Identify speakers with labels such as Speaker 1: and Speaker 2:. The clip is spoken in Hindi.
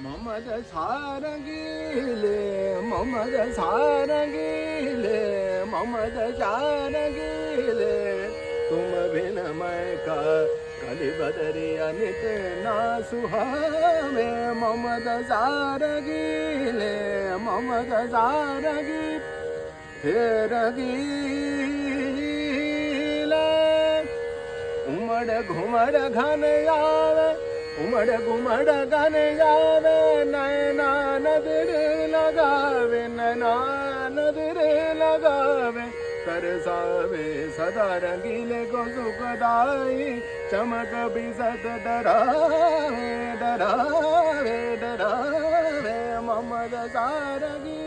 Speaker 1: ममद सारंगीले ममद सारंगीले ममद सारंगीले तुम बिन मैं का कली बदरी अनित ना सुहावे ममद सारंगीले ममद सारंगी हे रंगीला उमड़ घुमड़ घन आवे उमड़ घुमड़ घन आवे नैना नदर लगावे नैना नदर लगावे तरसावे सदा रंगीले को सुखदाई चमक बिसत डरावे डरावे डरावे ममद सारंगी